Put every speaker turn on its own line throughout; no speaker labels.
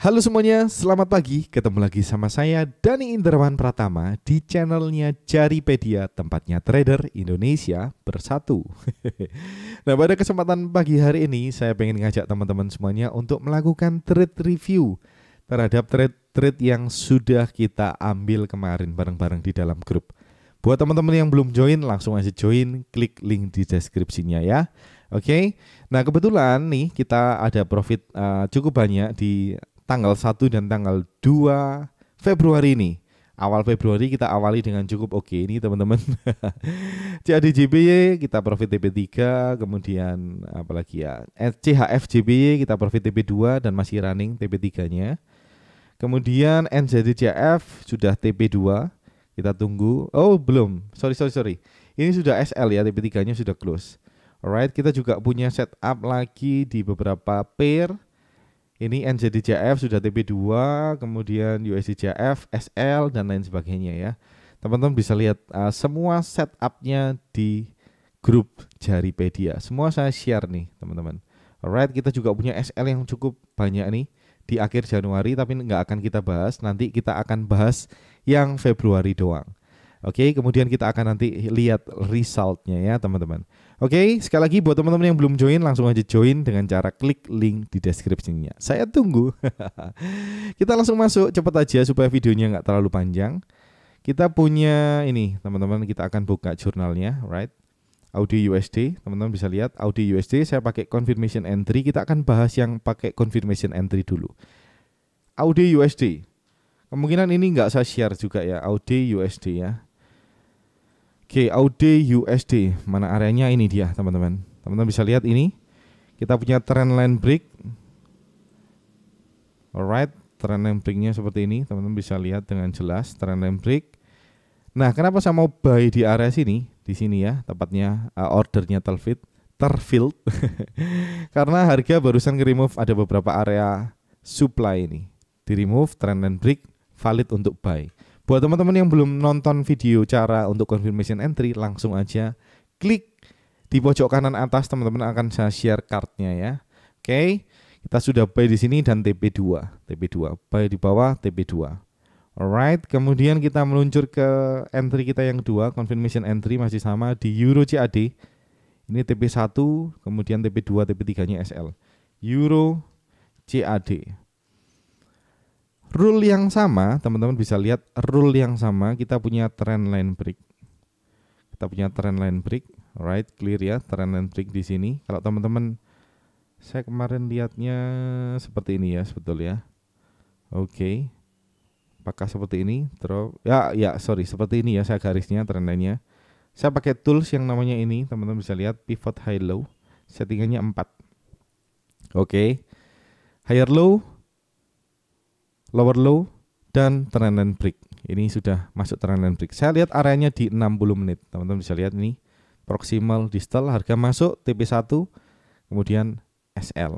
Halo semuanya, selamat pagi. Ketemu lagi sama saya Dani Indrawan Pratama di channelnya Jaripedia, tempatnya trader Indonesia bersatu. Nah, pada kesempatan pagi hari ini saya pengen ngajak teman-teman semuanya untuk melakukan trade review terhadap trade-trade yang sudah kita ambil kemarin bareng-bareng di dalam grup. Buat teman-teman yang belum join, langsung aja join, klik link di deskripsinya ya. Oke. Nah, kebetulan nih kita ada profit cukup banyak di tanggal 1 dan tanggal 2 Februari ini. Awal Februari kita awali dengan cukup oke ini teman-teman. CAD JBY kita profit TP3, kemudian apalagi ya, CHF JBY kita profit TP2 dan masih running TP3-nya. Kemudian NZDJF sudah TP2, kita tunggu. Oh belum, sorry. Ini sudah SL ya, TP3-nya sudah close. Alright, kita juga punya setup lagi di beberapa pair. Ini NZDJF sudah TP2, kemudian USDJF, SL, dan lain sebagainya ya. Teman-teman bisa lihat semua setupnya di grup Jaripedia. Semua saya share nih teman-teman. Alright, kita juga punya SL yang cukup banyak nih di akhir Januari, tapi nggak akan kita bahas. Nanti kita akan bahas yang Februari doang. Oke, kemudian kita akan nanti lihat resultnya ya teman-teman. Oke, sekali lagi buat teman-teman yang belum join, langsung aja join dengan cara klik link di deskripsinya. Saya tunggu. Kita langsung masuk cepat aja supaya videonya nggak terlalu panjang. Kita punya ini teman-teman, kita akan buka jurnalnya, right? Audi USD, teman-teman bisa lihat Audi USD. Saya pakai confirmation entry. Kita akan bahas yang pakai confirmation entry dulu. Audi USD. Kemungkinan ini nggak saya share juga ya, Audi USD ya. Oke, Audi USD, mana areanya ini dia teman-teman. Teman-teman bisa lihat ini. Kita punya trendline break. Alright, trendline breaknya seperti ini. Teman-teman bisa lihat dengan jelas trendline break. Nah, kenapa saya mau buy di area sini? Di sini ya, tepatnya ordernya terfilled. Karena harga barusan remove ada beberapa area supply ini. Di remove, trendline break, valid untuk buy. Buat teman-teman yang belum nonton video cara untuk confirmation entry, langsung aja klik di pojok kanan atas, teman-teman akan saya share cardnya ya. Oke, kita sudah buy di sini dan TP2, buy di bawah TP2. Alright, kemudian kita meluncur ke entry kita yang kedua, confirmation entry masih sama di Euro CAD. Ini TP1, kemudian TP2, TP3-nya SL. Euro CAD. Rule yang sama, teman-teman bisa lihat rule yang sama, kita punya trendline break. Alright, clear ya, trendline break di sini. Kalau teman-teman, saya kemarin lihatnya seperti ini ya, sebetulnya. Oke. Apakah seperti ini? Seperti ini ya, saya garisnya trendline-nya. Saya pakai tools yang namanya ini, teman-teman bisa lihat pivot high low, settingannya 4. Oke. Higher low, lower low, dan trendline break. Ini sudah masuk trendline break. Saya lihat areanya di 60 menit. Teman-teman bisa lihat ini proximal distal, harga masuk TP1, kemudian SL.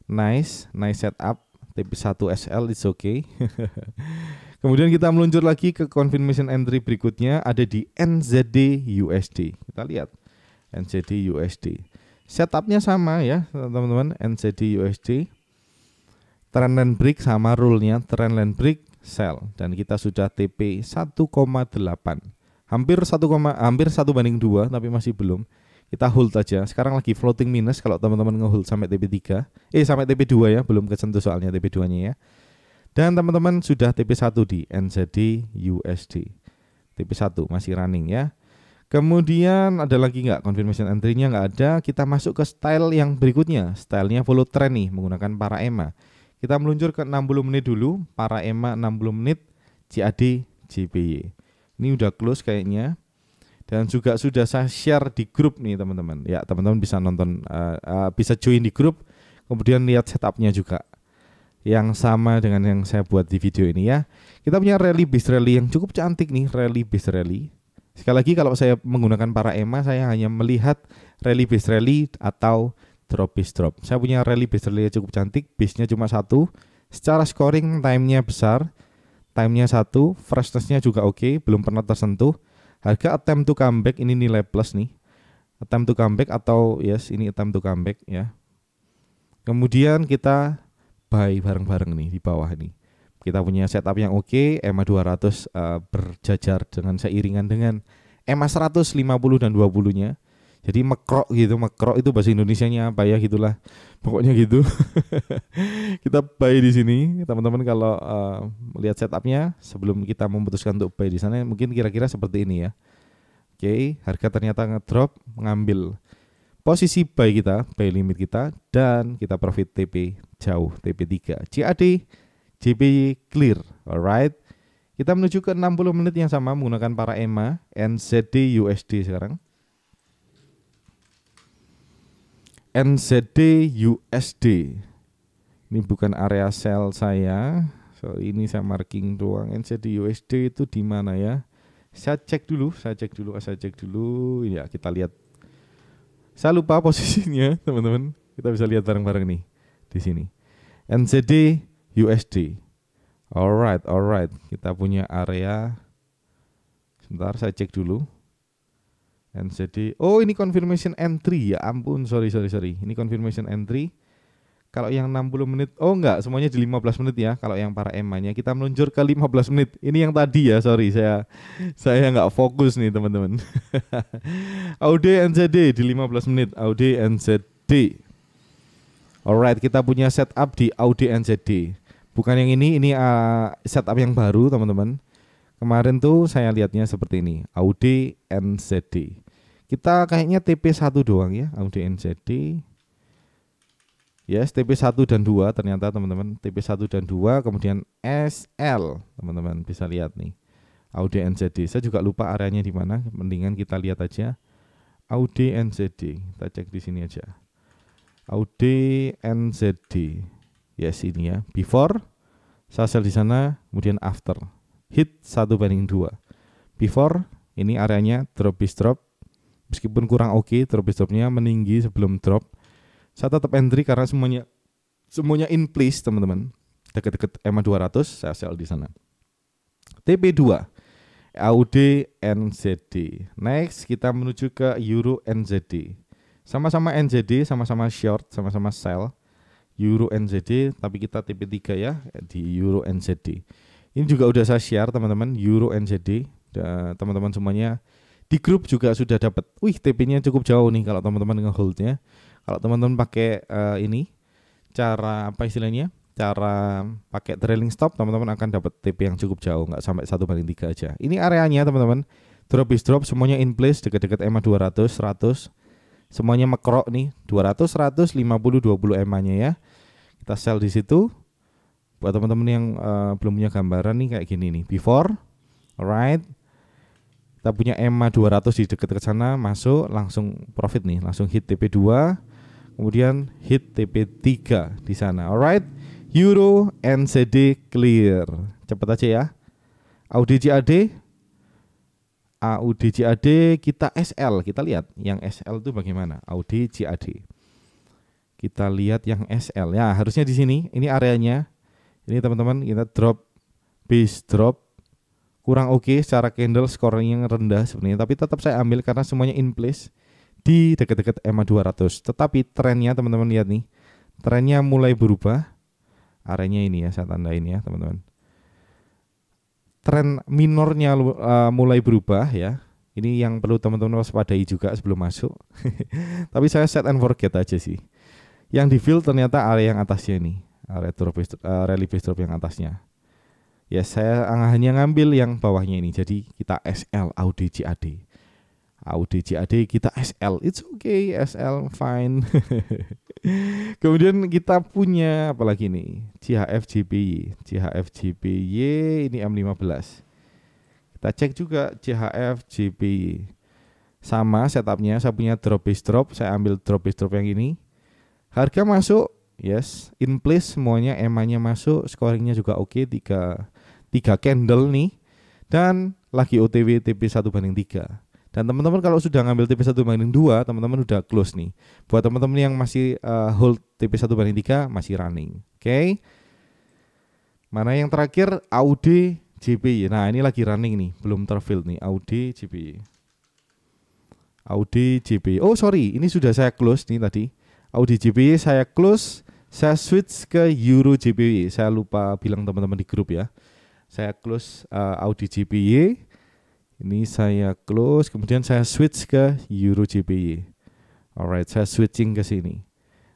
Nice setup. TP1 SL is okay. Kemudian kita meluncur lagi ke confirmation entry berikutnya, ada di NZD USD. Kita lihat NZD USD. Setupnya sama ya teman-teman, NZD USD. Trendline break sama rule-nya, trendline break sell, dan kita sudah TP 1,8. Hampir 1/2 tapi masih belum. Kita hold aja. Sekarang lagi floating minus kalau teman-teman ngehold sampai TP3. Sampai TP2 ya, belum kesentuh soalnya TP2-nya ya. Dan teman-teman sudah TP1 di NZD USD. TP1 masih running ya. Kemudian ada lagi nggak confirmation entry-nya? Nggak ada. Kita masuk ke style yang berikutnya. Stylenya follow trend nih, menggunakan para EMA. Kita meluncur ke 60 menit dulu, para EMA 60 menit, CAD JPY. Ini udah close kayaknya. Dan juga sudah saya share di grup nih teman-teman. Ya, teman-teman bisa nonton, bisa join di grup, kemudian lihat setupnya juga. Yang sama dengan yang saya buat di video ini ya. Kita punya rally base rally yang cukup cantik nih, rally base rally. Sekali lagi kalau saya menggunakan para EMA, saya hanya melihat rally base rally atau drop base drop. Saya punya rally base rally yang cukup cantik, base-nya cuma 1. Secara scoring time-nya besar, time-nya 1, freshness-nya juga oke, belum pernah tersentuh. Harga attempt to comeback ini nilai plus nih. Attempt to comeback atau yes, ini attempt to comeback ya. Kemudian kita buy bareng-bareng nih di bawah nih. Kita punya setup yang oke, EMA 200 berjajar dengan seiringan dengan EMA 100, 50 dan 20-nya. Jadi mekrok gitu, mekrok itu bahasa Indonesianya apa ya gitulah. Pokoknya gitu. Kita buy di sini, teman-teman kalau melihat setupnya sebelum kita memutuskan untuk buy di sana mungkin kira-kira seperti ini ya. Oke, harga ternyata ngedrop, mengambil posisi buy kita, buy limit kita, dan kita profit TP jauh, TP3. CAD, JPY clear, alright. Kita menuju ke 60 menit yang sama menggunakan para EMA, NZD, USD sekarang. NZD, USD. Ini bukan area sell saya. So ini saya marking doang. NZD, USD itu di mana ya? Saya cek dulu. Ya, kita lihat. Saya lupa posisinya, teman-teman. Kita bisa lihat bareng-bareng nih di sini. NZD, USD. Alright. Kita punya area. Sebentar, saya cek dulu. NZD. Oh, ini confirmation entry ya ampun. Sorry. Ini confirmation entry. Kalau yang 60 menit, oh enggak, semuanya di 15 menit ya. Kalau yang para EMA-nya kita meluncur ke 15 menit. Ini yang tadi ya, sorry saya enggak fokus nih teman-teman. AUD NZD di 15 menit, AUD NZD. Alright, kita punya setup di AUD NZD. Bukan yang ini setup yang baru teman-teman. Kemarin tuh saya lihatnya seperti ini, AUD NZD. Kita kayaknya TP1 doang ya, AUD NZD. Yes, TP1 dan 2 ternyata teman-teman, TP1 dan 2, kemudian SL. Teman-teman bisa lihat nih. AUD NZD. Saya juga lupa areanya di mana, mendingan kita lihat aja. AUD NZD. Kita cek di sini aja. AUD NZD. Yes, ini ya. Before saya sell di sana, kemudian after. Hit 1/2. Before ini areanya drop bis drop. Meskipun kurang oke, drop bis dropnya meninggi sebelum drop. Saya tetap entry karena semuanya in place teman-teman. Dekat-dekat EMA 200 saya sell di sana. TP2 AUD NZD. Next kita menuju ke Euro NZD. Sama-sama NZD, sama-sama short, sama-sama sell. Euro NZD, tapi kita TP3 ya di Euro NZD. Ini juga udah saya share teman-teman, Euro NZD. Teman-teman semuanya di grup juga sudah dapat. Wih, TP-nya cukup jauh nih kalau teman-teman ngeholdnya. Kalau teman-teman pakai ini cara apa istilahnya? Cara pakai trailing stop, teman-teman akan dapat TP yang cukup jauh, nggak sampai 1/3 aja. Ini areanya teman-teman. Drop is drop, semuanya in place dekat-dekat EMA 200, 100. Semuanya mekrok nih, 200, 100, 50, 20 EMA-nya ya. Kita sell di situ. Buat teman-teman yang belum punya gambaran nih kayak gini nih. Before, alright. Kita punya EMA 200 di dekat sana, masuk langsung profit nih, langsung hit TP2, kemudian hit TP3 di sana. Alright. Euro NZD clear. Cepat aja ya. AUD CAD kita SL, kita lihat yang SL itu bagaimana. AUD CAD. Kita lihat yang SL. Ya, harusnya di sini. Ini areanya. Ini teman-teman, kita drop base drop. Kurang oke secara candle, scoring yang rendah sebenarnya, tapi tetap saya ambil karena semuanya in place di dekat-dekat EMA 200. Tetapi trennya teman-teman lihat nih. Trennya mulai berubah. Areanya ini ya, saya tandain ya, teman-teman. Tren minornya mulai berubah ya. Ini yang perlu teman-teman waspadai juga sebelum masuk. Tapi saya set and forget aja sih. Yang di fill ternyata area yang atasnya ini, area rally base drop yang atasnya. Ya, saya hanya ngambil yang bawahnya ini. Jadi kita SL AUD CAD. AUD CAD kita SL. It's okay, SL fine. Kemudian kita punya apa lagi nih? CHF JPY ini M15. Kita cek juga CHF JPY. Sama setupnya, saya punya drop base drop, saya ambil drop base drop yang ini. Harga masuk, yes, in place semuanya, EMA-nya masuk, scoringnya juga oke, 3 candle nih. Dan lagi OTW TP 1/3. Dan teman-teman kalau sudah ngambil TP 1/2, teman-teman udah close nih. Buat teman-teman yang masih hold TP 1/3 masih running. Oke. Mana yang terakhir? AUD JPY. Nah, ini lagi running nih, belum terfill nih AUD JPY. AUD JPY. Oh, sorry, ini sudah saya close nih tadi. AUD JPY saya close Saya switch ke Euro JPY. Saya lupa bilang teman-teman di grup ya. Saya close Audi JPY. Ini saya close, kemudian saya switch ke Euro JPY. Alright, saya switching ke sini.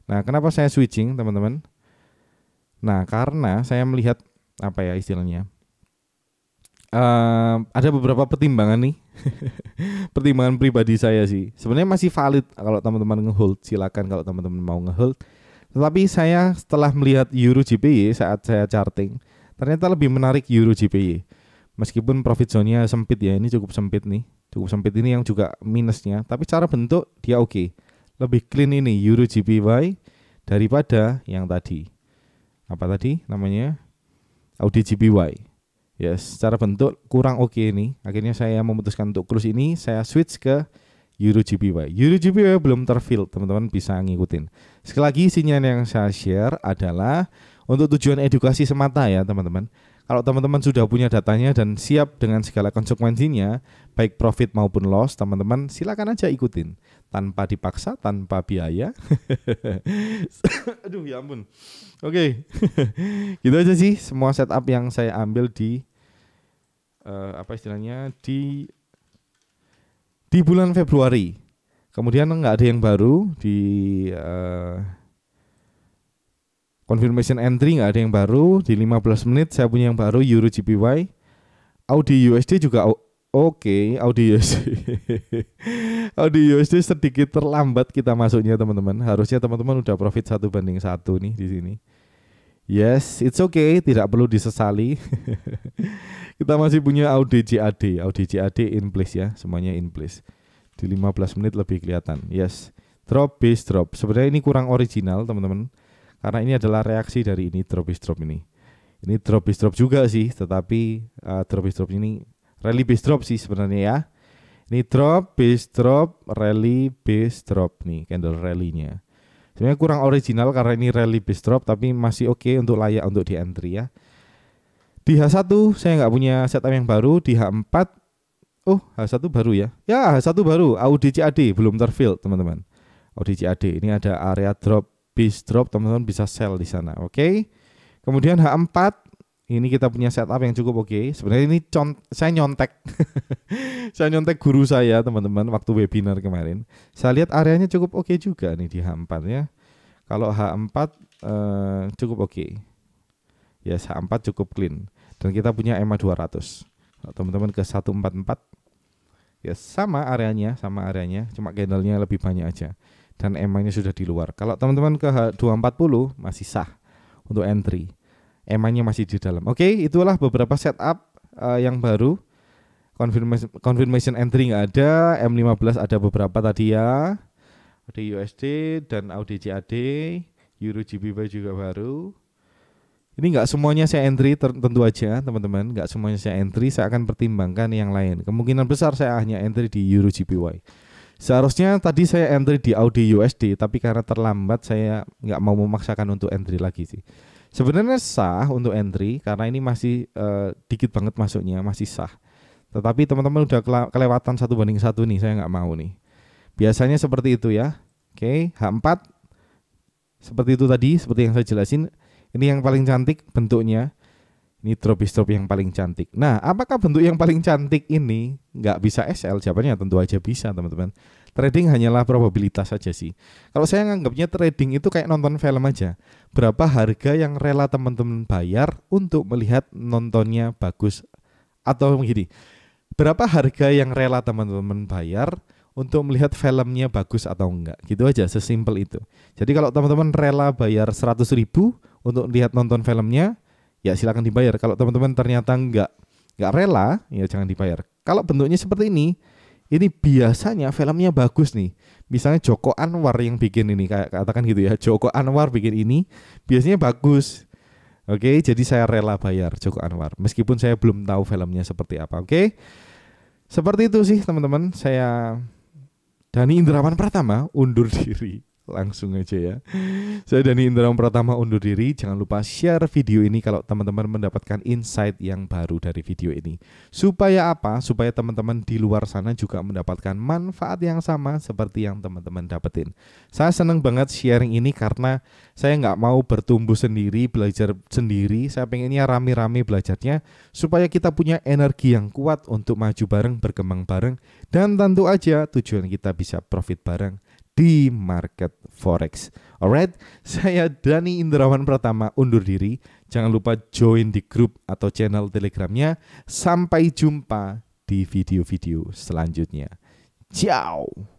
Nah, kenapa saya switching, teman-teman? Nah, karena saya melihat apa ya istilahnya? Ada beberapa pertimbangan nih. Pertimbangan pribadi saya sih. Sebenarnya masih valid kalau teman-teman ngehold, silakan kalau teman-teman mau ngehold. Tetapi saya setelah melihat Euro JPY saat saya charting, ternyata lebih menarik Euro JPY. Meskipun profit zone-nya sempit ya, ini cukup sempit nih. Cukup sempit ini yang juga minusnya, tapi cara bentuk dia oke. Lebih clean ini Euro JPY daripada yang tadi. Apa tadi namanya? Audi JPY. Yes, secara bentuk kurang oke ini. Akhirnya saya memutuskan untuk close ini, saya switch ke Euro JPY. Euro JPY belum terfill, teman-teman bisa ngikutin. Sekali lagi sinyal yang saya share adalah untuk tujuan edukasi semata ya, teman-teman. Kalau teman-teman sudah punya datanya dan siap dengan segala konsekuensinya, baik profit maupun loss, teman-teman silakan aja ikutin tanpa dipaksa, tanpa biaya. Aduh ya ampun. Oke. Gitu aja sih semua setup yang saya ambil di apa istilahnya di bulan Februari. Kemudian nggak ada yang baru di confirmation entry, nggak ada yang baru. Di 15 menit saya punya yang baru Euro JPY. Audi USD juga oke. Audi USD Audi USD sedikit terlambat kita masuknya, teman-teman. Harusnya teman-teman udah profit 1/1 nih di sini. Yes, it's okay, tidak perlu disesali. Kita masih punya Audi JAD. Audi JAD in place ya, semuanya in place. Di 15 menit lebih kelihatan. Yes, drop base drop. Sebenarnya ini kurang original, teman-teman. Karena ini adalah reaksi dari ini drop base drop ini. Ini drop base drop juga sih, tetapi drop base drop ini rally base drop sih sebenarnya ya. Ini drop base drop, rally base drop nih, candle rally-nya. Sebenarnya kurang original karena ini rally base drop, tapi masih oke untuk layak untuk di entry ya. Di H1 saya nggak punya setup yang baru. Di H4, oh H1 baru ya. Ya H1 baru, Audi CAD belum terfill teman-teman. Audi CAD ini ada area drop base drop, teman-teman bisa sell di sana. Oke. Kemudian H4 ini kita punya setup yang cukup oke. Sebenarnya ini saya nyontek. Saya nyontek guru saya, teman-teman, waktu webinar kemarin. Saya lihat areanya cukup oke juga nih di H4 ya. Kalau H4 cukup oke. Yes, H4 cukup clean. Dan kita punya EMA 200. Teman-teman ke 144. Ya sama areanya, cuma candlenya lebih banyak aja. Dan EMA-nya sudah di luar. Kalau teman-teman ke H240 masih sah untuk entry. EMA-nya masih di dalam. Oke, itulah beberapa setup yang baru. Confirmation entry nggak ada, M15 ada beberapa tadi ya. Ada USD dan Audi CAD, Euro JPY juga baru. Ini nggak semuanya saya entry, tentu aja teman-teman, nggak semuanya saya entry, saya akan pertimbangkan yang lain. Kemungkinan besar saya hanya entry di Euro JPY. Seharusnya tadi saya entry di Audi USD, tapi karena terlambat saya nggak mau memaksakan untuk entry lagi sih. Sebenarnya sah untuk entry karena ini masih dikit banget masuknya, masih sah. Tetapi teman-teman udah kelewatan 1/1 nih, saya nggak mau nih. Biasanya seperti itu ya. Oke, H4 seperti itu tadi, seperti yang saya jelasin. Ini yang paling cantik bentuknya. Ini drop base drop yang paling cantik. Nah, apakah bentuk yang paling cantik ini nggak bisa SL? Jawabannya tentu aja bisa, teman-teman. Trading hanyalah probabilitas saja sih. Kalau saya nganggapnya trading itu kayak nonton film aja. Berapa harga yang rela teman-teman bayar untuk melihat nontonnya bagus? Atau begini, berapa harga yang rela teman-teman bayar untuk melihat filmnya bagus atau enggak? Gitu aja, sesimpel itu. Jadi kalau teman-teman rela bayar 100.000 untuk lihat nonton filmnya, ya silakan dibayar. Kalau teman-teman ternyata enggak rela, ya jangan dibayar. Kalau bentuknya seperti ini biasanya filmnya bagus nih. Misalnya Joko Anwar yang bikin ini, kayak katakan gitu ya, Joko Anwar bikin ini, biasanya bagus. Oke, jadi saya rela bayar Joko Anwar, meskipun saya belum tahu filmnya seperti apa. Oke, seperti itu sih teman-teman. Saya Dhani Indrawan Pratama undur diri. Langsung aja ya. Saya Dani Indrawan Pratama undur diri. Jangan lupa share video ini kalau teman-teman mendapatkan insight yang baru dari video ini. Supaya apa? Supaya teman-teman di luar sana juga mendapatkan manfaat yang sama seperti yang teman-teman dapetin. Saya seneng banget sharing ini karena saya nggak mau bertumbuh sendiri, belajar sendiri. Saya pengennya rame-rame belajarnya supaya kita punya energi yang kuat untuk maju bareng, berkembang bareng, dan tentu aja tujuan kita bisa profit bareng di market forex. Alright, saya Dani Indrawan Pratama undur diri. Jangan lupa join di grup atau channel Telegramnya. Sampai jumpa di video-video selanjutnya. Ciao.